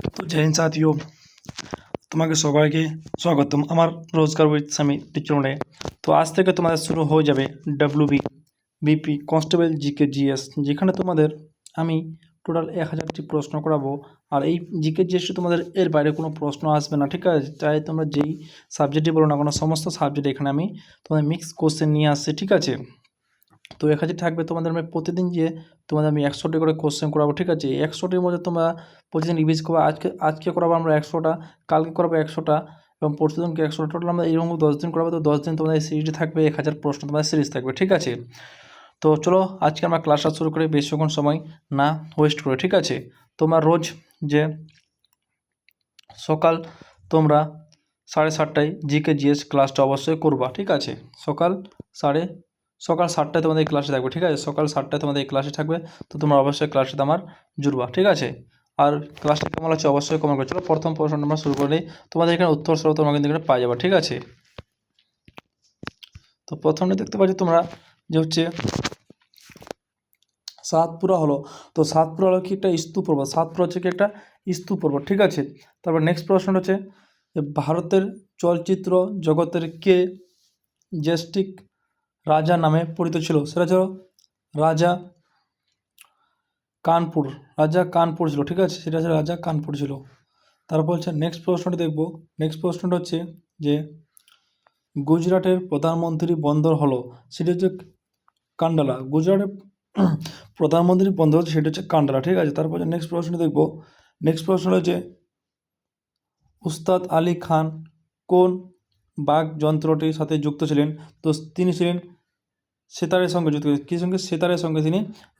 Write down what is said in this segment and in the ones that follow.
तो जय हिंद साथियों, তোমাকে সবাইকে স্বাগতম আমার রোজগার উইথ স্বামী টিচারে। তো আজ থেকে তোমাদের শুরু হয়ে যাবে বিপি কনস্টেবল জিকে জিএস, যেখানে তোমাদের আমি টোটাল 1000টি প্রশ্ন করাবো। আর এই জিকে জিএসটি তোমাদের এর বাইরে কোনো প্রশ্ন আসবে না, ঠিক আছে? চাই তোমরা যেই সাবজেক্টই বলো না কোনো, সমস্ত সাবজেক্ট এখানে আমি তোমাদের মিক্স কোশ্চেন নিয়ে আসছি, ঠিক আছে? তো 1000 থাকবে তোমাদের। আমি প্রতিদিন যে তোমাদের আমি 100টি করে কোশ্চেন করাবো, ঠিক আছে? 100টির মধ্যে তোমরা প্রতিদিন রিভিজ করবো। আজকে করাবো আমরা 100টা, কালকে করাবো 100টা এবং পরশুদিনকে 100টা। টোটাল আমরা এইরকম 10 দিন করাবো। তো 10 দিন তোমাদের এই সিরিজটি থাকবে, 1000 প্রশ্ন তোমাদের সিরিজ থাকবে, ঠিক আছে? তো চলো আজকে আমরা ক্লাসটা শুরু করি বেশিক্ষণ সময় না ওয়েস্ট করে, ঠিক আছে? তোমরা রোজ যে সকাল তোমরা 7:30টায় জিকে জিএস ক্লাসটা অবশ্যই করবা, ঠিক আছে? সকাল 7টায় তোমাদের এই ক্লাসে থাকবে, ঠিক আছে? সকাল 7টায় তোমাদের এই ক্লাসে থাকবে। তো তোমরা অবশ্যই ক্লাসটাতে আমার জুড়বা, ঠিক আছে? আর ক্লাসটা কেমন আছে অবশ্যই কমেন্ট করে। চলো প্রথম প্রশ্ন আমরা শুরু করলে তোমাদের এখানে উত্তর সহ তোমরা কিন্তু এখানে পাই যাবে, ঠিক আছে? তো প্রথমে দেখতে পাচ্ছি তোমরা যে হচ্ছে সাতপুরা হলো। তো সাতপুরা হলো কি একটা স্তূপ পর্বত। সাতপুরা হচ্ছে কি একটা স্তূপ পর্বত, ঠিক আছে? তারপর নেক্সট প্রশ্ন হচ্ছে যে ভারতের চলচ্চিত্র জগতের কে জ্যেষ্ঠিক রাজা নামে পরিচিত ছিল? সেটা ছিল রাজা কানপুর। রাজা কানপুর ছিল, ঠিক আছে? সেটা হচ্ছে রাজা কানপুর ছিল। তারপর হচ্ছে নেক্সট প্রশ্নটি দেখব। নেক্সট প্রশ্নটা হচ্ছে যে গুজরাটের প্রধানমন্ত্রী বন্দর হলো, সেটি হচ্ছে কান্ডালা। গুজরাটের প্রধানমন্ত্রী বন্দর হচ্ছে সেটা হচ্ছে কান্ডালা, ঠিক আছে? তারপর নেক্সট প্রশ্ন দেখব। নেক্সট প্রশ্ন হচ্ছে উস্তাদ আলী খান কোন বাদ্যযন্ত্রটির সাথে যুক্ত ছিলেন? তো তিনি ছিলেন সেতারের সঙ্গে যুক্ত। কী সঙ্গে? সেতারের সঙ্গে তিনি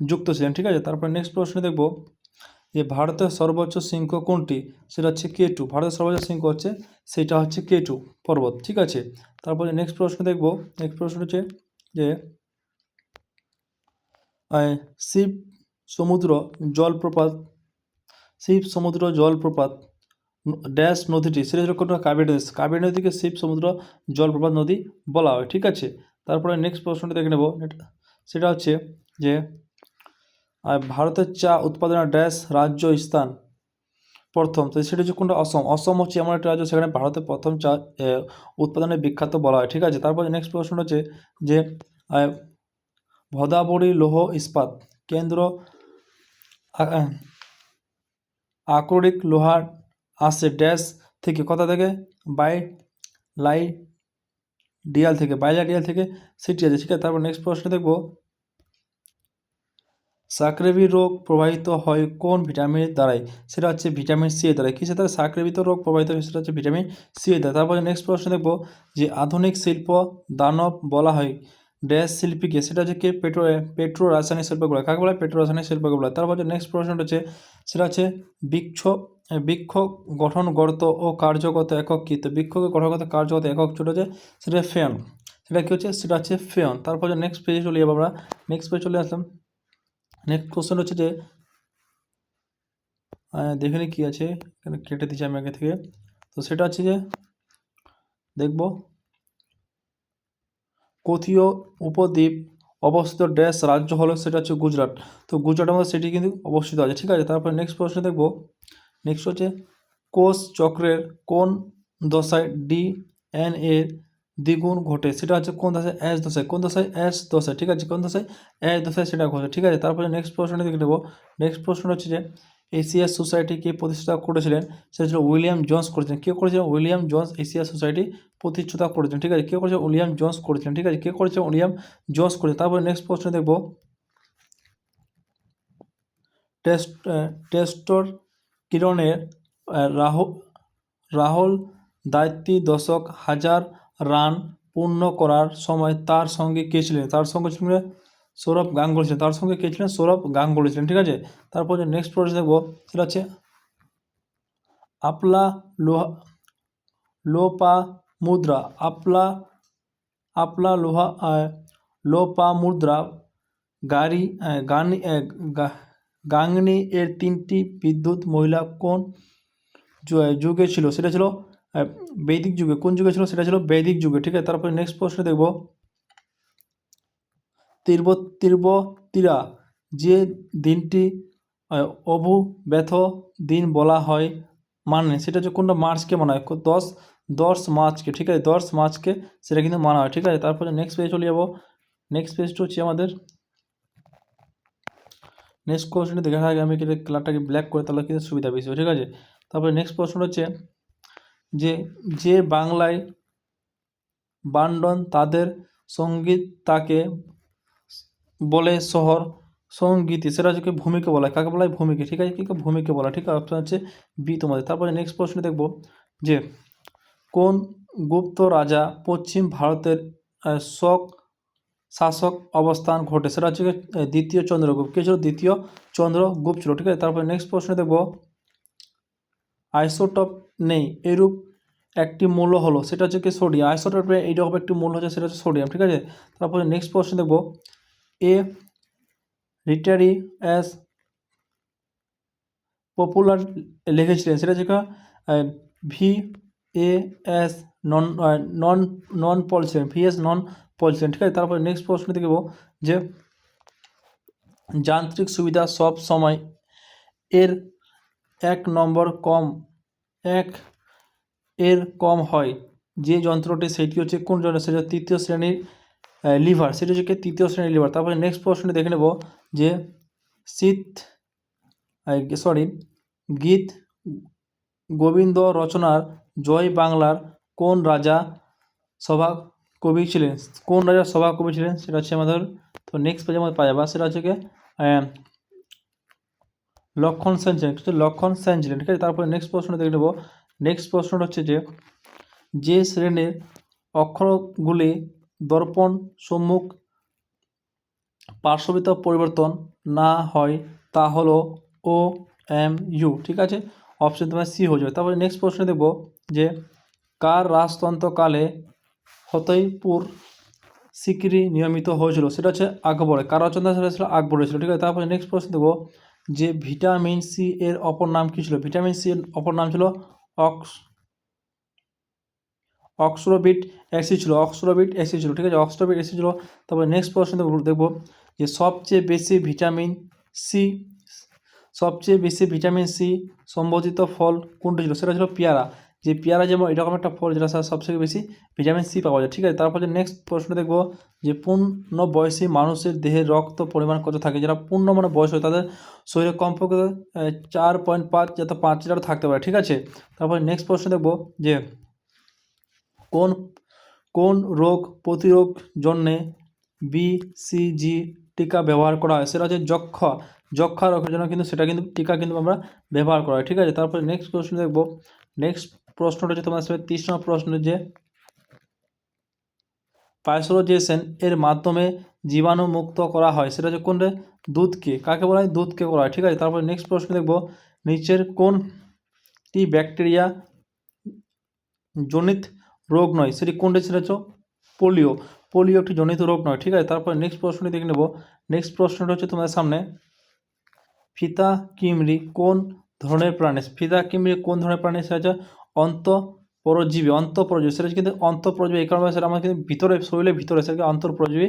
যুক্ত ছিলেন, ঠিক আছে? তারপর নেক্সট প্রশ্ন দেখব যে ভারতের সর্বোচ্চ শৃঙ্গ কোনটি? সেটা হচ্ছে K2। ভারতের সর্বোচ্চ শৃঙ্গ হচ্ছে সেটা হচ্ছে K2 পর্বত, ঠিক আছে? তারপরে নেক্সট প্রশ্ন দেখব। নেক্সট প্রশ্ন হচ্ছে যে শিব সমুদ্র জলপ্রপাত ড্যাশ নদীটি, সেটা হচ্ছে কোনো কাবেরী নদী। কাবেরী নদীকে শিব সমুদ্র জলপ্রপাত নদী বলা হয়, ঠিক আছে? তারপরে নেক্সট প্রশ্নটা দেখে নেব। সেটা হচ্ছে যে ভারতের চা উৎপাদনের ড্যাশ রাজ্য স্থান প্রথম। তো সেটা হচ্ছে কোনটা? অসম। অসম হচ্ছে এমন একটা রাজ্য সেখানে ভারতের প্রথম চা উৎপাদনে বিখ্যাত বলা হয়, ঠিক আছে? তারপরে নেক্সট প্রশ্ন হচ্ছে যে ভদাবড়ি লৌহ ইস্পাত কেন্দ্র আকরিক লোহার আসে ড্যাশ থেকে, কথা থেকে? বাইলাইডিয়াল থেকে সেটি আছে, ঠিক আছে? তারপর নেক্সট প্রশ্ন দেখব সাকরেবি রোগ প্রবাহিত হয় কোন ভিটামিনের দ্বারাই? সেটা হচ্ছে ভিটামিন সি এর দ্বারা। কিসের দ্বারা সাকরেবিত রোগ প্রবাহিত হয়? সেটা হচ্ছে ভিটামিন সি এর দ্বারা। তারপরে নেক্সট প্রশ্ন দেখব যে আধুনিক শিল্প দানব বলা হয় ড্যাশ শিল্পীকে? সেটা হচ্ছে কি পেট্রো রাসায়নিক শিল্পগুলো। কাকে বলা হয়? পেট্রো রাসায়নিক শিল্পকে বলা হয়। তারপর হচ্ছে নেক্সট প্রশ্নটা হচ্ছে সেটা হচ্ছে বৃক্ষ গঠন গড়ত ও কার্যগত একক কী? তো বৃক্ষকে গঠনগত কার্যগত একক ছোট হচ্ছে সেটা ফেয়ন। সেটা কী হচ্ছে? সেটা হচ্ছে ফেয়ন। তারপর নেক্সট পেজে চলে যাবো আমরা। নেক্সট পেজে চলে আসলাম। নেক্সট কোশ্চেন হচ্ছে যে দেখে নিই কী আছে, এখানে কেটে দিচ্ছি আমি আগে থেকে। তো সেটা হচ্ছে যে দেখব কথীয় উপদ্বীপ অবস্থিত ড্যাশ রাজ্য হলো? সেটা হচ্ছে গুজরাট। তো গুজরাটের মধ্যে সেটি কিন্তু অবস্থিত আছে, ঠিক আছে? তারপরে নেক্সট প্রশ্ন দেখব। নেক্সট হচ্ছে কোষ চক্রের কোন দশায় DNA দ্বিগুণ ঘটে? সেটা হচ্ছে কোন দশায়? এস দশায়। কোন দশায়? এস দশায়, ঠিক আছে? কোন দশায়? এস দশায় সেটা ঘটে, ঠিক আছে? তারপরে নেক্সট প্রশ্নটা দেখে নেব। নেক্সট প্রশ্ন হচ্ছে যে এশিয়া সোসাইটি কে প্রতিষ্ঠা করেছিলেন? সেটা ছিল উইলিয়াম জোন্স করেছিলেন। কে করেছিলেন? উইলিয়াম জোন্স এশিয়া সোসাইটি প্রতিষ্ঠাতা করেছেন, ঠিক আছে? কে করেছেন? উইলিয়াম জোন্স করেছিলেন, ঠিক আছে? কে করেছেন? উইলিয়াম জোন্স করেছেন। তারপরে নেক্সট প্রশ্ন দেখব টেস্টর কিরণের রাহুল দায়িত্বী দশক 1000 রান পূর্ণ করার সময় তার সঙ্গে কে ছিলেন? তার সঙ্গে ছিলেন সৌরভ গাঙ্গুলি ছিলেন। তার সঙ্গে কে ছিলেন? সৌরভ গাঙ্গুলি ছিলেন, ঠিক আছে? তারপর যে নেক্সট প্রশ্ন দেখবো সেটা হচ্ছে আপলা লোপা মুদ্রা আপলা লোপা মুদ্রা গাঙ্গনি এর 3টি বিদ্যুৎ মহিলা কোন যুগে ছিল? সেটা ছিল বৈদিক যুগে। কোন যুগে ছিল? সেটা ছিল বৈদিক যুগে, ঠিক আছে? তারপরে নেক্সট প্রশ্ন দেখব তিব্বতীরা যে দিনটি অভুব্যথ দিন বলা হয় মানে সেটা হচ্ছে কোনটা মার্চকে মানা হয়, 10 মার্চকে, ঠিক আছে, 10 মার্চকে সেটা কিন্তু মানা হয়, ঠিক আছে। তারপরে নেক্সট পেজে চলে যাবো। নেক্সট পেজটা হচ্ছে আমাদের নেক্সট কোশ্চেনটা দেখার আগে আমি কিন্তু কালারটাকে ব্ল্যাক করে, তাহলে কিন্তু সুবিধা বেশি হবে, ঠিক আছে। তারপরে নেক্সট প্রশ্ন হচ্ছে যে যে বাংলায় বান্ডন তাদের সঙ্গীত তাকে বলে শহর সঙ্গীতি, সেটা হচ্ছে কি ভূমিকে বলা হয়, কাকে বলা হয় ভূমিকে, ঠিক আছে, কি ভূমিকে বলা, ঠিক আছে, অপশন হচ্ছে বি তোমাদের। তারপরে নেক্সট প্রশ্ন দেখব যে কোন গুপ্ত রাজা পশ্চিম ভারতের শক শাসক অবস্থান ঘটে, সেটা হচ্ছে দ্বিতীয় চন্দ্রগুপ্ত। কে ছিল? দ্বিতীয় চন্দ্রগুপ্ত ছিল, ঠিক আছে। তারপরে নেক্সট প্রশ্ন দেখব আইসোটপ নেই এরূপ একটি মূল্য হলো, সেটা হচ্ছে কি সোডিয়াম। আইসোটপে এইরকম একটি মূল্য হচ্ছে, সেটা হচ্ছে সোডিয়াম, ঠিক আছে। তারপরে নেক্সট প্রশ্ন দেখব এ রিটারি অ্যাজ পপুলার লিখেছিলেন, সেটা হচ্ছে ভি এ এস নন নন নন পল ছিলেন, ভি এস নন পল ছিলেন, ঠিক আছে। তারপরে নেক্সট প্রশ্ন দেখব যে যান্ত্রিক সুবিধা সব সময় এর 1 নম্বর কম হয় যে যন্ত্রটি, সেটি হচ্ছে কোন যন্ত্র, সেটা তৃতীয় শ্রেণীর লিভার, সেটি হচ্ছে তৃতীয় শ্রেণীর লিভার। তারপরে নেক্সট প্রশ্নটি দেখে নেব যে গীত গোবিন্দ রচনার জয় বাংলার কোন রাজা সভা কবি ছিলেন, কোন রাজা সভা কবি ছিলেন, সেটা হচ্ছে আমাদের তো নেক্সট পেজে আমাদের পাওয়া যাবে, সেটা হচ্ছে কি লক্ষণ সেন ছিলেন, লক্ষণ সেন ছিলেন, ঠিক আছে। তারপরে নেক্সট প্রশ্ন দেখে নেব। নেক্সট প্রশ্নটা হচ্ছে যে শ্রেণীর অক্ষরগুলি দর্পণ সম্মুখ পার্শ্ববিত পরিবর্তন না হয় তা হলো ও এম ইউ, ঠিক আছে, অপশন তোমার সি হয়ে যাবে। তারপরে নেক্সট প্রশ্ন দেখব যে কার রাজতন্ত্রকালে ফতেহপুর সিকরি নিয়মিত হয়েছিল, সেটা হচ্ছে আকবরে, কার রাজতন্ত্র সেটা ছিল আকবরের ছিল, ঠিক আছে। তারপরে নেক্সট প্রশ্ন দেব যে ভিটামিন সি এর অপর নাম কী ছিল, ভিটামিন সি এর অপর নাম ছিল অক্সলোবিট অ্যাসিড ছিল, ঠিক আছে, অক্সলোবিট অ্যাসিড ছিল। তারপরে নেক্সট প্রশ্ন দেখব যে সবচেয়ে বেশি ভিটামিন সি সম্বন্ধিত ফল কোনটি ছিল, সেটা ছিল পেয়ারা। যে পেয়ারা যেমন এরকম একটা ফল যেটা সবথেকে বেশি ভিটামিন সি পাওয়া যায়, ঠিক আছে। তারপরে নেক্সট প্রশ্ন দেখব যে পূর্ণ বয়সী মানুষের দেহে রক্ত পরিমাণ কত থাকে, যারা পূর্ণ মানে বয়স হয় তাদের শরীরে কমপক্ষে 4.5 যাতে 5 লিটার থাকতে পারে, ঠিক আছে। তারপরে নেক্সট প্রশ্ন দেখব যে কোন রোগ প্রতিরোধ জন্যে বিসিজি টিকা ব্যবহার করা হয়, সেটা হচ্ছে যক্ষা রোগের জন্য কিন্তু সেটা কিন্তু টিকা কিন্তু আমরা ব্যবহার করা হয়, ঠিক আছে। তারপরে নেক্সট প্রশ্ন দেখব। নেক্সট প্রশ্নটা হচ্ছে তোমার সাথে 30 নম্বর প্রশ্ন যে পাইসোলোজেশন এর মাধ্যমে জীবাণু মুক্ত করা হয়, সেটা হচ্ছে কোনটা? দুধকে, কাকে বলা হয়? দুধকে করা হয়, ঠিক আছে। তারপরে নেক্সট প্রশ্ন দেখব নিচের কোনটি ব্যাকটেরিয়া জনিত রোগ নয়, সেটি কোনটা, সেটা হচ্ছে পোলিও একটি জনিত রোগ নয়, ঠিক আছে। তারপরে নেক্সট প্রশ্নটি দেখে নেব। নেক্সট প্রশ্নটা হচ্ছে তোমাদের সামনে ফিতা কিমরি কোন ধরনের প্রাণী, সেটা হচ্ছে অন্তঃপরজীবী, সেটা কিন্তু অন্তঃপরজীবী, এই কারণে সেটা আমাদের কিন্তু ভিতরে, শরীরের ভিতরে, সেটাকে অন্তঃপরজীবী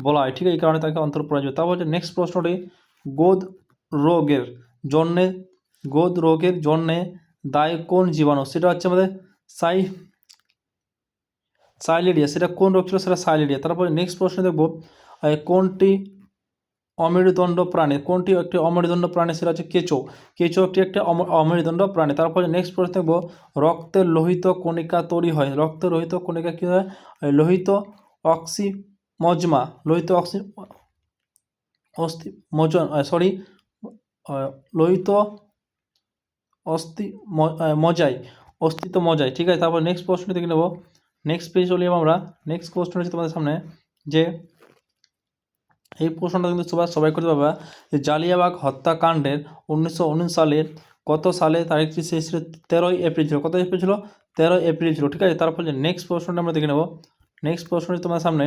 বলা হয়, ঠিক আছে, এই কারণে তাকে অন্তঃপরজীবী। তারপর হচ্ছে নেক্সট প্রশ্নটি গোদ রোগের জন্যে দায়ী কোন জীবাণু, সেটা হচ্ছে আমাদের সাইলেরিয়া, সেটা কোন রোগ ছিল, সেটা সাইলেরিয়া। তারপরে নেক্সট প্রশ্ন দেখব কোনটি একটি অমেরুদণ্ড প্রাণী, সেটা হচ্ছে কেঁচো একটি অমেরুদণ্ড প্রাণী। তারপরে নেক্সট প্রশ্ন দেখব রক্তের লোহিত কণিকা তৈরি হয়, রক্তের লোহিত কণিকা কী হয়? লোহিত অস্তিত্ব মজাই, ঠিক আছে। তারপর নেক্সট প্রশ্ন দেখে নেব। নেক্সট পেজ চলে যাবো আমরা। নেক্সট প্রশ্ন হচ্ছে তোমাদের সামনে যে এই প্রশ্নটা কিন্তু সবাই করতে পারবে যে জালিয়াবাগ হত্যাকাণ্ডের 1919 সালের কত সালে তারিখটি শেষ ছিল? 13ই এপ্রিল ছিল। কত এপ্রিল ছিল? 13ই এপ্রিল ছিল, ঠিক আছে। তারপর যে নেক্সট প্রশ্নটা আমরা দেখে নেব। নেক্সট প্রশ্নটি তোমার সামনে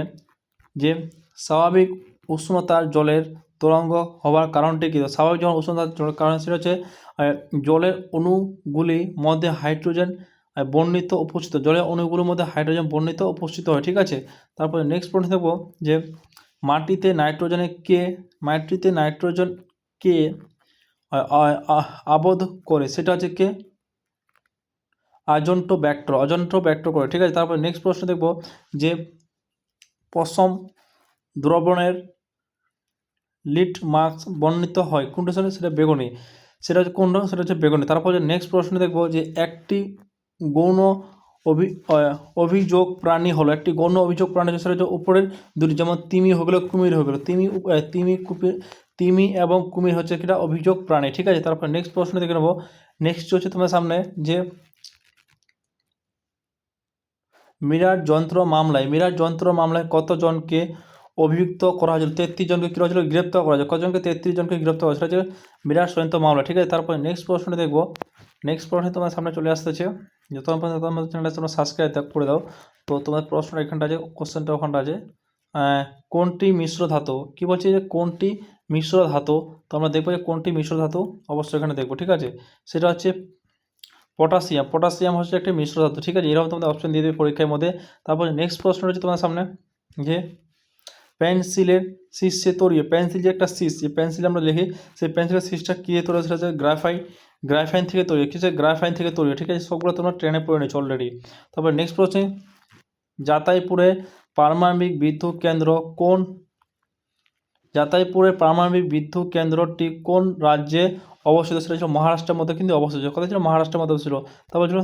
যে স্বাভাবিক উষ্ণতার জলের তরঙ্গ হওয়ার কারণটি কী? স্বাভাবিক যখন উষ্ণতার জলের কারণ সেটা হচ্ছে জলের অণুগুলির মধ্যে হাইড্রোজেন বর্ণিত উপস্থিত, জলের অণুগুলোর মধ্যে হাইড্রোজেন বর্ণিত উপস্থিত হয়, ঠিক আছে। তারপরে নেক্সট প্রশ্ন দেখব যে মাটিতে নাইট্রোজেন কে আবদ্ধ করে, সেটা হচ্ছে কে? অজন্টো ব্যাক্টর করে, ঠিক আছে। তারপর নেক্সট প্রশ্ন দেখব যে পশম দ্রবণের লিটমাস বর্ণিত হয় কোনটা সালে, সেটা বেগুনি, সেটা হচ্ছে কোনটা, সেটা হচ্ছে বেগুনি। তারপর যে নেক্সট প্রশ্ন দেখব যে একটি গৌণ অভিযোগ প্রাণী হলো, একটি গৌণ অভিযোগ প্রাণী হচ্ছে সেটা হচ্ছে উপরের দুটি, যেমন তিমি হয়ে গেলো, কুমির হয়ে গেলো, তিমি এবং কুমির হচ্ছে কিনা অভিযোগ প্রাণী, ঠিক আছে। তারপর নেক্সট প্রশ্ন দেখে নেবো। নেক্সট হচ্ছে তোমার সামনে যে মিরাট যন্ত্র মামলায় কতজনকে অভিযুক্ত করা হয়েছিল? 33 জনকে কী হয়েছিল, গ্রেপ্তার করা হয়েছিল। কতজনকে? 33 জনকে গ্রেপ্তার করা হয়েছিল, সেটা হচ্ছে মিরাট যন্ত্র মামলা, ঠিক আছে। তারপরে নেক্সট প্রশ্নটা দেখবো। নেক্সট প্রশ্ন তোমার সামনে চলে আসতেছে, যত তোমার চ্যানেলটা তোমরা সাবস্ক্রাইব করে দাও। তো তোমার প্রশ্নটা এখানটা আছে, কোশ্চেনটা ওখানটা আছে, কোনটি মিশ্র ধাতু, কি বলছে যে কোনটি মিশ্র ধাতু, তো আমরা দেখবো যে কোনটি মিশ্র ধাতু, অবশ্যই এখানে দেখবো, ঠিক আছে। সেটা হচ্ছে পটাশিয়াম হচ্ছে একটি মিশ্র ধাতু, ঠিক আছে। এরকম তোমাদের অপশন দিয়ে দেবে পরীক্ষার মধ্যে। তারপরে নেক্সট প্রশ্ন হচ্ছে তোমার সামনে যে পেন্সিলের শীর্ষে তৈরি, পেন্সিল যে একটা শীর্ষ, যে পেন্সিল আমরা লিখি, সেই পেন্সিলের শীর্ষটা কী দিয়ে তৈরি, সেটা হচ্ছে গ্রাফাইন থেকে তৈরি, কি হচ্ছে গ্রাফাইন থেকে তৈরি, ঠিক আছে। সবগুলো তোমরা ট্রেনে পড়ে নিচ্ছ অলরেডি। তারপরে নেক্সট প্রশ্ন, জাতাইপুরে পারমাণবিক বিদ্যুৎ কেন্দ্র কোন জাতাইপুরের পারমাণবিক বিদ্যুৎ কেন্দ্রটি কোন রাজ্যে অবস্থিত, সেটা ছিল মহারাষ্ট্রের মধ্যে কিন্তু অবস্থিত, কথা ছিল মহারাষ্ট্রের মধ্যে ছিল। তারপর ছিল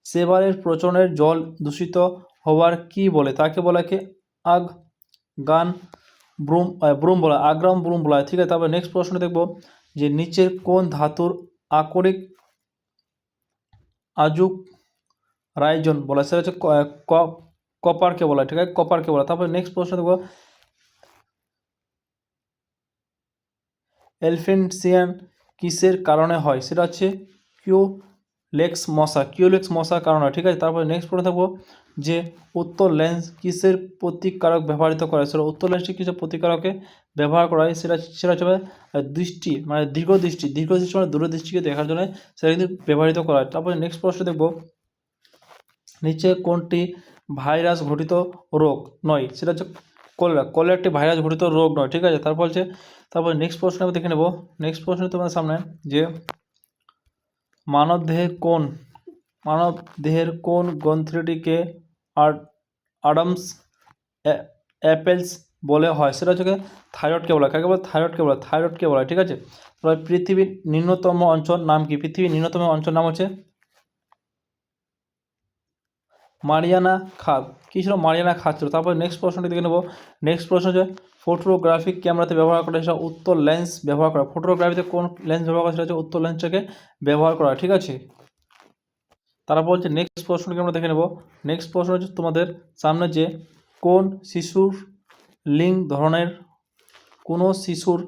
সেবারের প্রচনের জল দূষিত হওয়ার কি বলে, তাকে বলা কি আগ্রাম ব্রুম বলা, ঠিক আছে। তারপর নেক্সট প্রশ্ন দেখব যে নিচের কোন ধাতুর আকরিক আযুক রাইজন বলা, সেটা হচ্ছে কপারকে বলা, ঠিক আছে, কপারকে বলা। তারপর নেক্সট প্রশ্ন দেখব এলফিনসিয়ান কিসের কারণে হয়, সেটা হচ্ছে কিউলেক্স মশার কারণে হয়, ঠিক আছে। তারপরে নেক্সট প্রশ্ন থাকবো যে উত্তর লেন্স কিসের প্রতিকারক ব্যবহৃত করা হয়, সেটা উত্তর লেন্সটি কিসের প্রতিকারকে ব্যবহার করা হয়, সেটা হচ্ছে দৃষ্টি, মানে দীর্ঘদৃষ্টি মানে দূরদৃষ্টিকে দেখার জন্য সেটা কিন্তু ব্যবহৃত করা হয়। তারপরে নেক্সট প্রশ্ন দেখব নিচে কোনটি ভাইরাস ঘটিত রোগ নয়, সেটা হচ্ছে কলেরা একটি ভাইরাস ঘটিত রোগ নয়, ঠিক আছে। তারপর নেক্সট প্রশ্ন আমি দেখে নেব। নেক্সট প্রশ্ন তোমাদের সামনে যে মানব দেহের কোন গ্রন্থিটিকে আডামস অ্যাপেলস বলে হয়, সেটা হচ্ছে থাইরয়েডকে বলা হয়, কাকে বলে, থাইরয়েডকে বলা হয়, ঠিক আছে। তারপর পৃথিবীর নিম্নতম অঞ্চল নাম কি, পৃথিবীর নিম্নতম অঞ্চল নাম হচ্ছে মারিয়ানা খাদ, কী ছিল, মারিয়ানা খাদ ছিল। তারপর নেক্সট প্রশ্নটি দেখে নেব। নেক্সট প্রশ্ন হচ্ছে ফটোগ্রাফিক ক্যামেরাতে ব্যবহার করা, সেটা উত্তর লেন্স ব্যবহার করা, ফটোগ্রাফিতে কোন লেন্স ব্যবহার করা, সেটা হচ্ছে উত্তর লেন্সটাকে ব্যবহার করা, ঠিক আছে। তারপর হচ্ছে নেক্সট প্রশ্নটি আমরা দেখে নেব। নেক্সট প্রশ্ন হচ্ছে তোমাদের সামনে যে কোন শিশুর লিঙ্গ ধরনের কোনো শিশুর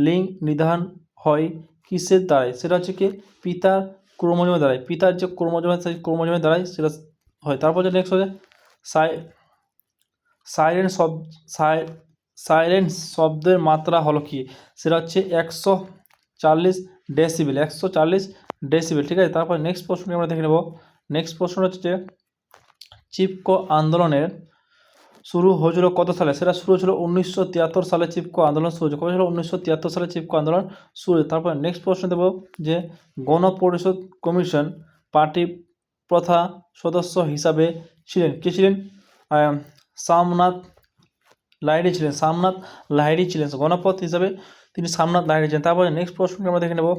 লিঙ্গ নির্ধারণ হয় কিসের দ্বারাই, সেটা হচ্ছে কি পিতার ক্রোমোজোমের দ্বারাই, পিতার যে ক্রোমোজোমের দ্বারাই সেটা হয়। তারপর যে নেক্সট হচ্ছে সাইলেন্স শব্দের মাত্রা হলো কি, সেটা হচ্ছে 140 ডেসিবেল, ঠিক আছে। তারপর নেক্সট প্রশ্নটি আমরা দেখে নেব। নেক্সট প্রশ্ন হচ্ছে যে চিপকো আন্দোলনের শুরু হয়েছিল কত সালে, সেটা শুরু হয়েছিল 1973 সালে, চিপকো আন্দোলন শুরু হয়েছে, কত ছিল, 1973 সালে চিপকো আন্দোলন শুরু হয়েছে। তারপর নেক্সট প্রশ্ন দেব যে গণপরিষদ কমিশন পার্টি প্রথা সদস্য হিসাবে ছিলেন, কে ছিলেন, সোমনাথ লাহিড়ী ছিলেন গণপথ হিসাবে, তিনি সোমনাথ লাহিড়ী ছিলেন। তারপরে নেক্সট প্রশ্নটি আমরা দেখে নেব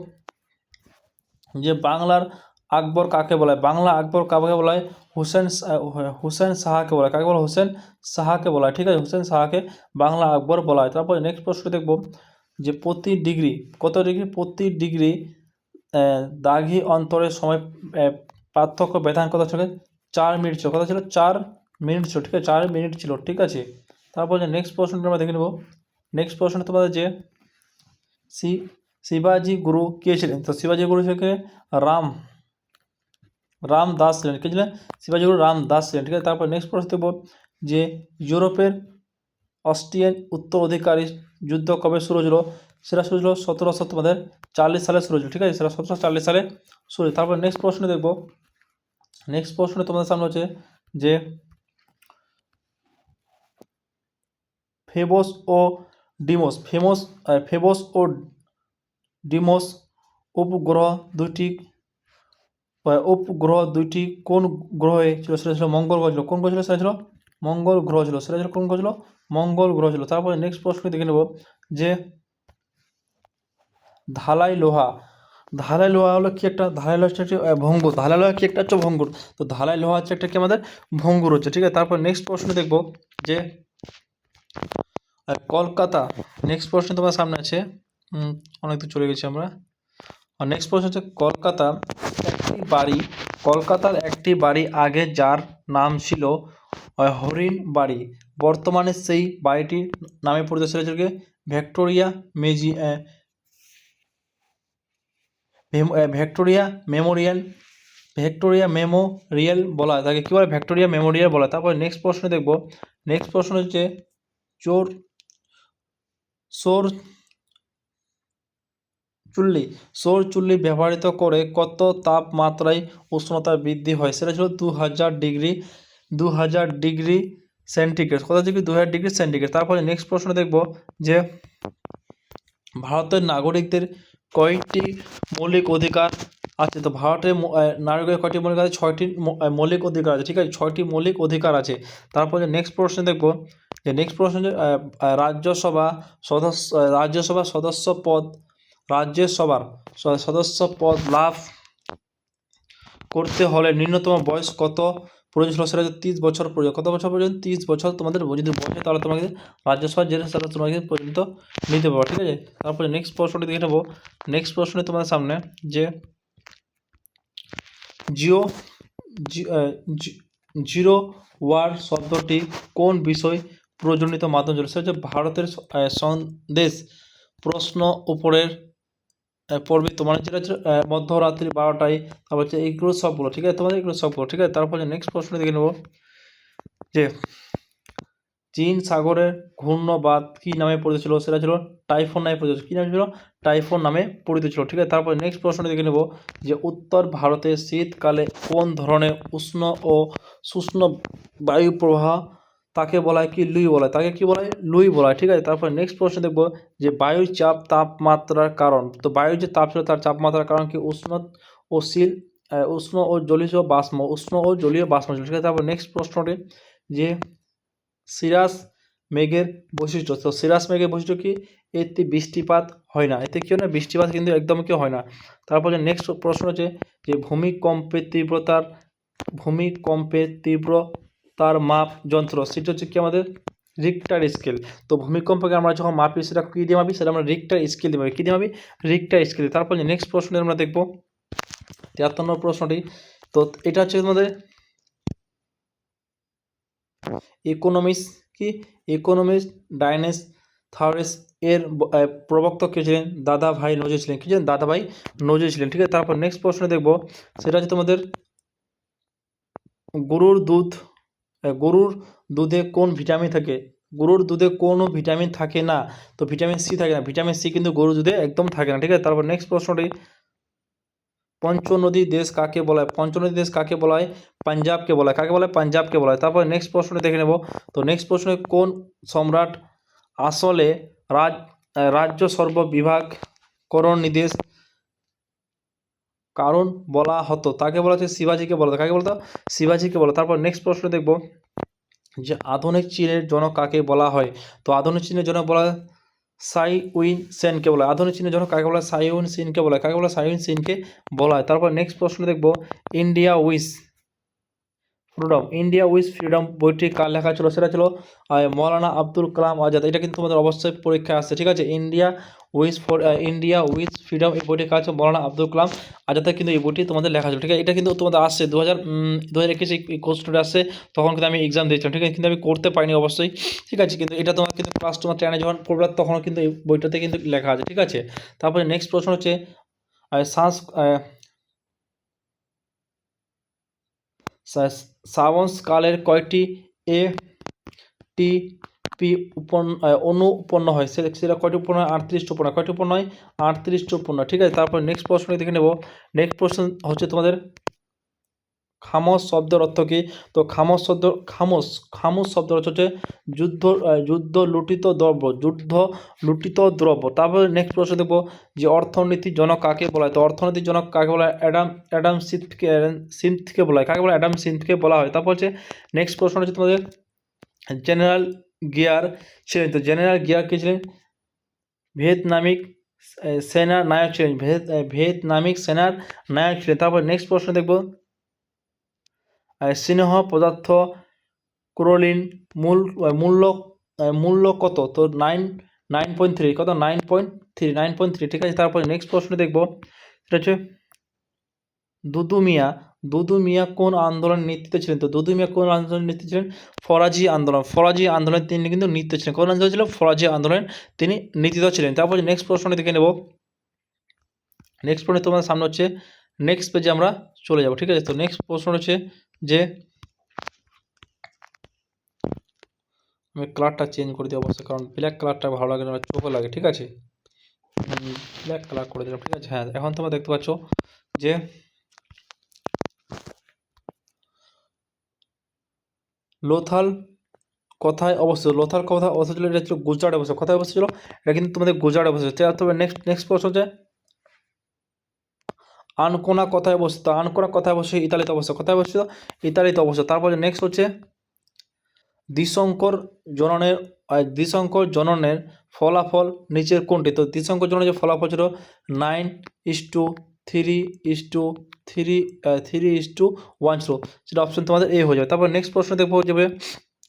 যে বাংলার আকবর কাকে বলা হয়, বাংলা আকবর কাকে বলা হয়, হুসেন শাহকে বলা হয়, কাকে বলা হয়, হুসেন শাহকে বলা হয়, ঠিক আছে, হুসেন শাহকে বাংলা আকবর বলা হয়। তারপরে নেক্সট প্রশ্ন দেখব যে প্রতি ডিগ্রি দাঘি অন্তরের সময় পার্থক্য ব্যবধান কত ছিল, 4 মিনিট ছিল, কত ছিল, 4 মিনিট ছিল, ঠিক আছে, 4 মিনিট ছিল, ঠিক আছে। তারপর যে নেক্সট প্রশ্নটা আমরা দেখে নেব। নেক্সট প্রশ্ন তোমাদের যে শিবাজি গুরু কে ছিলেন, তো শিবাজি গুরু থেকে রামদাস ছিলেন, কে ছিলেন, শিবাজি গুরু রামদাস ছিলেন, ঠিক আছে। তারপর নেক্সট প্রশ্ন দেখব যে ইউরোপের অস্ট্রিয়ান উত্তরাধিকারী যুদ্ধ কবে শুরু হয়েছিল, সেটা শুরু হয়েছিল 1740 সালে শুরু হয়েছিল, ঠিক আছে, সেটা 1740 সালে শুরু হয়েছিল। তারপর নেক্সট প্রশ্ন দেখব। নেক্সট প্রশ্ন তোমাদের সামনে হচ্ছে যে ফেবস ও ডিমোস উপগ্রহ দুটি উপগ্রহ দুইটি কোন গ্রহে ছিল? সেটা ছিল মঙ্গল গ্রহ ছিল। কোন গ্রহ ছিল? সেটা ছিল মঙ্গল গ্রহ ছিল। সেটা ছিল কোন গ্রহ ছিল? মঙ্গল গ্রহ ছিল। তারপরে নেক্সট প্রশ্ন দেখে নেব যে ঢালাই লোহা, ঢালাই লোহা হলো কি একটা, ঢালাই লোহা হচ্ছে একটি ভঙ্গুর, ঢালাই লোহা কি একটা হচ্ছে ভঙ্গুর, তো ঢালাই লোহা হচ্ছে একটা কি আমাদের ভঙ্গুর হচ্ছে, ঠিক আছে। তারপর নেক্সট প্রশ্ন দেখব যে কলকাতা, নেক্সট প্রশ্ন তোমার সামনে আছে, অনেক দূর চলে গেছি আমরা। আর নেক্সট প্রশ্ন হচ্ছে কলকাতার একটি বাড়ি আগে যার নাম ছিল হরিণ বাড়ি, বর্তমানে সেই বাড়িটির নামে পরিচিত ছিল ভিক্টোরিয়া মেমোরিয়াল বলা হয়, তাকে কী বলে? ভিক্টোরিয়া মেমোরিয়াল বলা হয়। তারপরে নেক্সট প্রশ্ন দেখব, নেক্সট প্রশ্ন হচ্ছে সৌর চুল্লি ব্যবহৃত করে কত তাপমাত্রায় উষ্ণতা বৃদ্ধি হয়? সেটা ছিল 2000 ডিগ্রি সেন্টিগ্রেড। কত ডিগ্রি? 2000 degree centigrade. তারপরে নেক্সট প্রশ্ন দেখব যে ভারতের নাগরিকদের কয়টি মৌলিক অধিকার আছে? তো ভারতের নাগরিকের কয়টি মৌলিক আছে? 6টি মৌলিক অধিকার আছে, ঠিক আছে, 6টি মৌলিক অধিকার আছে। তারপরে নেক্সট প্রশ্ন দেখব যে নেক্সট প্রশ্ন যে রাজ্যসভার সদস্য পদ লাভ করতে হলে ন্যূনতম বয়স কত প্রয়োজন ছিল? সেটা 30 বছর প্রয়োজন। কত বছর প্রয়োজন? 30 বছর তোমাদের যদি বয়স, তাহলে তোমাকে রাজ্যসভার যে সেটা তোমাকে পর্যন্ত নিতে পারো, ঠিক আছে। তারপরে নেক্সট প্রশ্নটি দেখে নেবো। নেক্সট প্রশ্নটি তোমাদের সামনে যে জিরো ওয়ার শব্দটি কোন বিষয় প্রজনিত মাধ্যম ছিল? সেটা হচ্ছে ভারতের সন্দেশ প্রশ্ন উপরের পড়বে তোমার যেটা হচ্ছে মধ্যরাত্রি 12টায়, তারপর হচ্ছে এইগুলো সবগুলো, ঠিক আছে, তোমাদের এগুলো সবগুলো, ঠিক আছে। তারপরে নেক্সট প্রশ্ন দেখে নেব যে চীন সাগরের ঘূর্ণবাদ কি নামে পরিচিত ছিল? সেটা ছিল টাইফুন নামে পরিচিত। কি নামে ছিল? টাইফুন নামে পরিচিত ছিল, ঠিক আছে। তারপরে নেক্সট প্রশ্নটি দেখে নেব যে উত্তর ভারতে শীতকালে কোন ধরনের উষ্ণ ও শুষ্ণ বায়ু প্রবাহ তাকে বলা হয় কি? লুই বলা হয়। তাকে কি বলা হয়? লুই বলা হয়, ঠিক আছে। তারপরে নেক্সট প্রশ্ন দেখব যে বায়ুর চাপ তাপমাত্রার কারণ, তো বায়ুর যে তাপ ছিল তার তাপমাত্রার কারণ কি? উষ্ণ ও জলীয় বাষ্প ছিল, ঠিক আছে। তারপর নেক্সট প্রশ্নটি যে সিরাস মেঘের বৈশিষ্ট্য, তো সিরাস মেঘের বৈশিষ্ট্য কি? এতে বৃষ্টিপাত হয় না, এতে কি হয় না? বৃষ্টিপাত কিন্তু একদম কি হয় না। তারপরে নেক্সট প্রশ্ন হচ্ছে যে ভূমিকম্পের তীব্রতার মাপ যন্ত্র, সেটা হচ্ছে কি আমাদের রিক্টার স্কেল। তো ভূমিকম্পকে আমরা যখন মাপি সেটা কী দিয়ে মাপি? সেটা আমরা রিক্টার স্কেল দিয়ে মাপি। কী দিয়ে মাপি? Richter scale. তারপরে নেক্সট প্রশ্ন আমরা দেখব 73 নম্বর প্রশ্নটি, তো এটা হচ্ছে তোমাদের ইকোনমিক্স ডাইনেস থার্স এর প্রবক্তা কে ছিলেন? দাদাভাই নওরোজি ছিলেন। কি ছিলেন? দাদাভাই নওরোজি ছিলেন, ঠিক আছে। তারপর নেক্সট প্রশ্ন দেখব সেটা হচ্ছে তোমাদের গরুর দুধে কোন ভিটামিন থাকে? গরুর দুধে কোনো ভিটামিন থাকে না, তো ভিটামিন সি থাকে না, ভিটামিন সি কিন্তু গরুর দুধে একদম থাকে না, ঠিক আছে। তারপর নেক্সট প্রশ্নটি পঞ্চনদী দেশ কাকে বলা হয়? পঞ্চনদী দেশ কাকে বলা হয়? পাঞ্জাবকে বলা হয়। কাকে বলা হয়? পাঞ্জাবকে বলা হয়। তারপর নেক্সট প্রশ্নটি দেখে নেব, তো নেক্সট প্রশ্নে কোন সম্রাট আসলে রাজ্য সর্ববিভাগকরণ নির্দেশ কারণ বলা হতো? তাকে বলা হচ্ছে শিবাজীকে বলা হতো। কাকে বলতো? শিবাজীকে বলা। তারপর নেক্সট প্রশ্ন দেখব যে আধুনিক চীনের জনক কাকে বলা হয়? তো আধুনিক চীনের জনক বলা হয় সাই উইন সেনকে বলা হয়। আধুনিক চীনের জনক কাকে বলা হয়? সাই উইন সিনকে বলা হয়। কাকে বলা হয়? সাই উইন সিনকে বলা হয়। তারপর নেক্সট প্রশ্ন দেখব ইন্ডিয়া উইথ ফ্রিডম বইটি কার লেখা ছিল? সেটা ছিল মৌলানা আব্দুল কালাম আজাদ। এটা কিন্তু তোমাদের অবশ্যই পরীক্ষায় আসছে, ঠিক আছে। ইন্ডিয়া উইথ ফ্রিডম এই বইটির কাজ মৌলানা আব্দুল কালাম আজাদের, কিন্তু এই বইটি তোমাদের লেখা ছিল, ঠিক আছে। এটা কিন্তু তোমাদের আসছে 2021 এই কোর্সটা আসছে, তখন কিন্তু আমি এক্সাম দিয়েছিলাম, ঠিক আছে, কিন্তু আমি করতে পারিনি অবশ্যই, ঠিক আছে। কিন্তু এটা তোমার কিন্তু ক্লাস তোমার 10 যখন পড়বে তখনও কিন্তু এই বইটাতে কিন্তু লেখা আছে, ঠিক আছে। তারপরে নেক্সট প্রশ্ন হচ্ছে শ্রাবণ কালের কয়টি এটিপি অণু উৎপন্ন হয়? সেটা কয়টি উৎপন্ন হয়? 38টি উৎপন্ন হয়। কয়টি উৎপন্ন হয়? 38টি উৎপন্ন হয়, ঠিক আছে। তারপর নেক্সট প্রশ্ন দেখে নেব। নেক্সট প্রশ্ন হচ্ছে তোমাদের খামোশ শব্দের অর্থ কী? তো খামোশ শব্দের অর্থ হচ্ছে যুদ্ধ লুঠিত দ্রব্য। তারপরে নেক্সট প্রশ্ন দেখবো যে অর্থনীতির জনক কাকে বলা হয়? তো অর্থনীতির জনক কাকে বলা হয়? অ্যাডাম স্মিথকে বলা হয়। কাকে বলা হয়? অ্যাডাম স্মিথকে বলা হয়। তারপর হচ্ছে নেক্সট প্রশ্ন হচ্ছে তোমাদের জেনারেল গিয়ার ছিলেন। তো জেনারেল গিয়ার কে ছিলেন? ভিয়েতনামিক সেনার নায়ক ছিলেন। ভিয়েতনামিক সেনার নায়ক ছিলেন। তারপর নেক্সট প্রশ্ন দেখব স্নেহ পদার্থ ক্লোরিন মূল্য কত? তো 9.3 কত? 9.3 ঠিক আছে। তারপরে নেক্সট প্রশ্ন দেখব সেটা হচ্ছে দুদু মিয়া কোন আন্দোলনের নেতৃত্বে ছিলেন? তো দুদু মিয়া কোন আন্দোলনের নেতৃত্বে ছিলেন? ফরাজি আন্দোলন তিনি কিন্তু নেতৃত্বে ছিলেন। কোন আন্দোলন ছিল? ফরাজি আন্দোলন তিনি নেতৃত্ব ছিলেন। তারপরে নেক্সট প্রশ্নটি দেখে নেব। নেক্সট প্রশ্ন তোমাদের সামনে হচ্ছে নেক্সট পেজে আমরা চলে যাব, ঠিক আছে। তো নেক্সট প্রশ্ন হচ্ছে যে আমি কালারটা চেঞ্জ করে দিই অবশ্যই, কারণ ব্ল্যাক কালারটা ভালো লাগে না, চোখও লাগে, ঠিক আছে। ব্ল্যাক কালার করে দিলাম, ঠিক আছে। হ্যাঁ, এখন তোমরা দেখতে পাচ্ছ যে লোথাল কোথায় অবস্থিত? লোথাল কোথায় অবস্থিত ছিল? এটা ছিল গুজরাটে অবস্থিত। কোথায় অবস্থিত ছিল? এটা কিন্তু তোমাদের গুজরাটে অবস্থিত। তবে নেক্সট প্রশ্ন হচ্ছে আনকোনা কোথায় অবস্থিত? আনকোনা কোথায় অবস্থিত? ইতালিতে অবস্থিত। কোথায় অবস্থিত? ইতালিতে অবস্থিত। তারপরে নেক্সট হচ্ছে দ্বিশঙ্কর জননের ফলাফল নিচের কোনটি? তো দ্বিশঙ্কর জননের যে ফলাফল ছিল 9:3:3:1 ছিল, সেটা অপশন তোমাদের এ হয়ে যাবে। তারপর নেক্সট প্রশ্ন দেখবো যাবে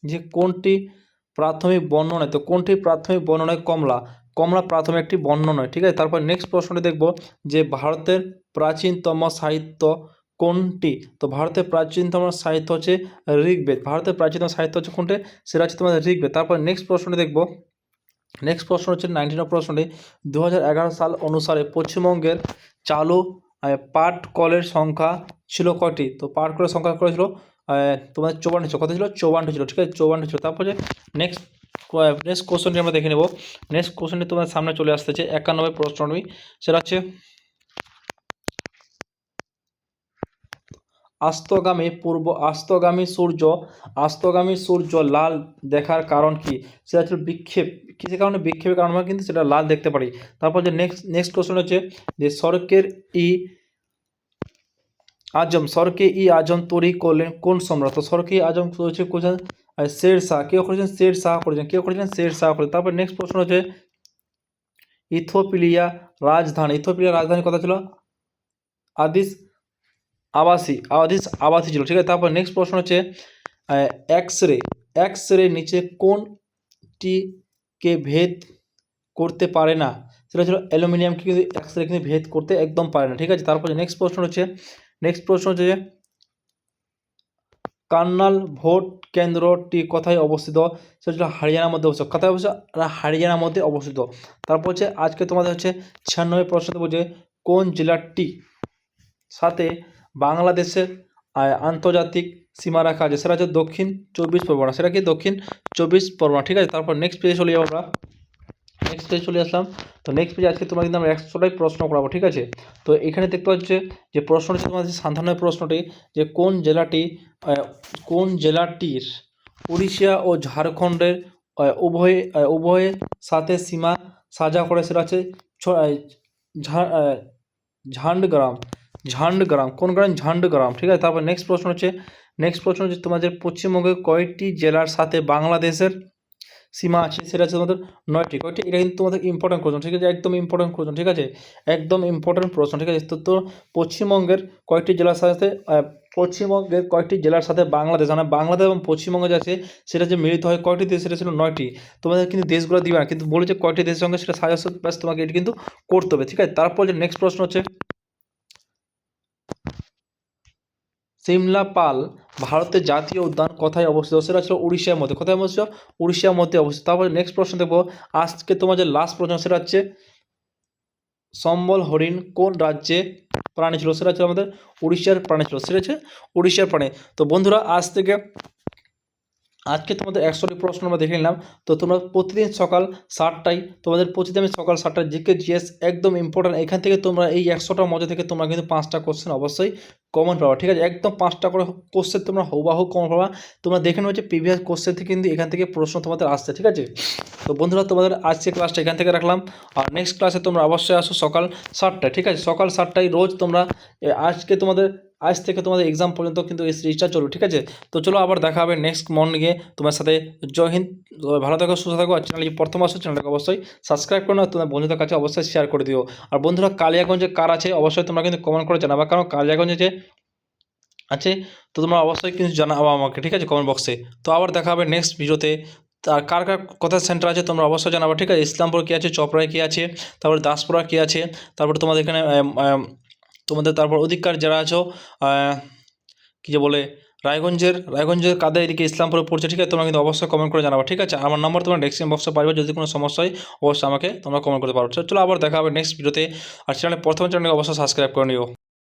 যে কোনটি প্রাথমিক বর্ণ নয়? তো কোনটি প্রাথমিক বর্ণ নয়? কমলা প্রাথমিক একটি বর্ণ নয়, ঠিক আছে। তারপর নেক্সট প্রশ্নটি দেখব যে ভারতের প্রাচীনতম সাহিত্য কোনটি? তো ভারতের প্রাচীনতম সাহিত্য হচ্ছে ঋগ্বেদ। ভারতের প্রাচীনতম সাহিত্য হচ্ছে কোনটি? সেটা হচ্ছে তোমাদের ঋগ্বেদ। তারপর নেক্সট প্রশ্নটি দেখব। নেক্সট প্রশ্ন হচ্ছে 19 প্রশ্নটি 2011 সাল অনুসারে পশ্চিমবঙ্গের চালু পাট কলের সংখ্যা ছিল কয়টি? তো পাট কলের সংখ্যা কত ছিল? তোমাদের 54 ছিল। কত ছিল? 54 ছিল, ঠিক আছে, 54 ছিল। তারপরে নেক্সট কোশ্চেনটি আমরা দেখে নেব। নেক্সট কোশ্চেনটি তোমার সামনে চলে আসতেছে 91 প্রশ্নটি, সেটা হচ্ছে আস্তগামী সূর্য লাল দেখার কারণ কি? সেটা হচ্ছে বিক্ষেপ। কিসের কারণে? বিক্ষেপের কারণে আমরা কিন্তু সেটা লাল দেখতে পারি। তারপর যে নেক্সট কোশ্চেন হচ্ছে যে সরকে ই আজম তৈরি করলেন কোন সম্রাট? তো সরকে ই আজম করেছেন শের শাহ। কেউ করেছেন? শের শাহ করেছেন। তারপর নেক্সট প্রশ্ন হচ্ছে ইথিওপিয়া রাজধানী কথা ছিল আদিস আবাসি ছিল, ঠিক আছে। তারপর নেক্সট প্রশ্ন হচ্ছে এক্স রে নিচে কোনটিকে ভেদ করতে পারে না? সেটা ছিল অ্যালুমিনিয়ামকে কিন্তু এক্স রে কিন্তু ভেদ করতে একদম পারে না, ঠিক আছে। তারপরে নেক্সট প্রশ্ন হচ্ছে যে কার্নাল ভোট কেন্দ্রটি কোথায় অবস্থিত? সেটা হচ্ছে হরিয়ানার মধ্যে অবস্থিত। কোথায় অবস্থিত? হরিয়ানার মধ্যে অবস্থিত। তারপর হচ্ছে আজকে তোমাদের হচ্ছে 96 প্রশ্ন দেবো যে কোন জেলাটি সাথে বাংলাদেশের আন্তর্জাতিক সীমারেখা আছে? সেটা হচ্ছে দক্ষিণ 24 পরগনা। সেটা কি? দক্ষিণ 24 পরগনা, ঠিক আছে। তারপর নেক্সট পেজে চলে যাবো আমরা। নেক্সট পেজে চলে আসলাম। তো নেক্সট পেজে আজকে তোমার কিন্তু আমরা 100টাই প্রশ্ন করাবো, ঠিক আছে। তো এখানে দেখতে পাচ্ছি যে প্রশ্নটি হচ্ছে তোমাদের 57 প্রশ্নটি যে কোন জেলাটির উড়িষ্যা ও ঝাড়খণ্ডের উভয়ের সাথে সীমা সাজা করে? সেটা হচ্ছে ঝাড়গ্রাম। কোন গ্রাম? ঝাড়গ্রাম, ঠিক আছে। তারপর নেক্সট প্রশ্ন হচ্ছে তোমাদের পশ্চিমবঙ্গের কয়টি জেলার সাথে বাংলাদেশের সীমা আছে? সেটা হচ্ছে তোমাদের 9টি। কয়টি? এটা কিন্তু তোমাদের ইম্পর্টেন্ট কোশ্চেন, ঠিক আছে, একদম ইম্পর্টেন্ট কোশ্চেন, ঠিক আছে, একদম ইম্পর্টেন্ট প্রশ্ন, ঠিক আছে। তো পশ্চিমবঙ্গের কয়টি জেলার সাথে বাংলাদেশ, মানে বাংলাদেশ এবং পশ্চিমবঙ্গ যে আছে সেটা যে মিলিত হয় কয়টি দেশ? সেটা ছিল 9টি। তোমাদের কিন্তু দেশগুলো দিবে না, কিন্তু বলেছে কয়টি দেশের সঙ্গে সেটা সাজেশন প্লাস তোমাকে এটি কিন্তু করতে হবে, ঠিক আছে। তারপর যে নেক্সট প্রশ্ন হচ্ছে সিমলাপাল ভারতের জাতীয় উদ্যান কোথায় অবস্থিত? সেটা ছিল উড়িষ্যার মধ্যে। কোথায় অবস্থিত? উড়িষ্যার মধ্যে অবস্থিত। তারপরে নেক্সট প্রশ্ন দেখবো আজকে তোমার যে লাস্ট প্রশ্ন সেটা হচ্ছে সম্বল হরিণ কোন রাজ্যে প্রাণী ছিল? সেটা হচ্ছে আমাদের উড়িষ্যার প্রাণী ছিল, সেটা হচ্ছে উড়িষ্যার প্রাণী। তো বন্ধুরা আজকে তোমাদের 100টি প্রশ্ন আমরা দেখে নিলাম। তো তোমরা প্রতিদিন সকাল 7টায় তোমাদের প্রতিদিন সকাল 7টায় জিকে জিএস একদম ইম্পর্টেন্ট। এখান থেকে তোমরা এই 100টার মধ্যে থেকে তোমরা কিন্তু 5টা কোশ্চেন অবশ্যই কমন পাবা, ঠিক আছে? একদম 5টা করে কোশ্চেন তোমরা হুবাহু কমন পাবা। তোমরা দেখে নেবে যে প্রিভিয়াস কোশ্চেন থেকে কিন্তু এখান থেকে প্রশ্ন তোমাদের আসছে, ঠিক আছে? তো বন্ধুরা, তোমাদের আজকে ক্লাসটা এখান থেকে রাখলাম। আর নেক্সট ক্লাসে তোমরা অবশ্যই আসো সকাল 7টায়, ঠিক আছে? সকাল 7টায় রোজ তোমরা আজকে তোমাদের আজ থেকে তোমাদের এক্সাম পর্যন্ত কিন্তু এই সিরিজটা চলবে, ঠিক আছে? তো চলো আবার দেখা হবে নেক্সট মর্নিংয়ে তোমার সাথে। জয় হিন্দ, ভালো থাকো, সুস্থ থাকো। আর চ্যানেল প্রথম আসো, চ্যানেলটাকে অবশ্যই সাবস্ক্রাইব করো না, তোমার বন্ধুদের কাছে অবশ্যই শেয়ার করে দিও। আর বন্ধুরা, কালিয়াগঞ্জে কার আছে অবশ্যই তোমরা কিন্তু কমেন্ট করে জানাবা, কারণ কালিয়াগঞ্জে যে আছে তো তোমরা অবশ্যই কিন্তু জানাবো আমাকে, ঠিক আছে, কমেন্ট বক্সে। তো আবার দেখা হবে নেক্সট ভিডিওতে। আর কার কার কোথায় সেন্টার আছে তোমরা অবশ্যই জানাবো, ঠিক আছে? ইসলামপুর কী আছে, চপড়ায় কী আছে, তারপরে দাসপুরা কী আছে, তারপরে তোমাদের এখানে তোমাদের তারপর অধিকার যারা আছো কী যে বলে রায়গঞ্জের কাদের এদিকে ইসলামপুরে পড়ছে, ঠিক আছে? তোমরা কিন্তু অবশ্যই কমেন্ট করে জানাবো, ঠিক আছে? আমার নাম্বার তোমরা ডেসক্রিপশন বক্সে পারবে, যদি কোনো সমস্যা হয় অবশ্যই আমাকে তোমরা কমেন্ট করতে পারো। চলো আবার দেখা হবে নেক্সট ভিডিওতে। আর চ্যানেলে প্রথম চ্যানেলকে অবশ্যই সাবস্ক্রাইব করে নিও।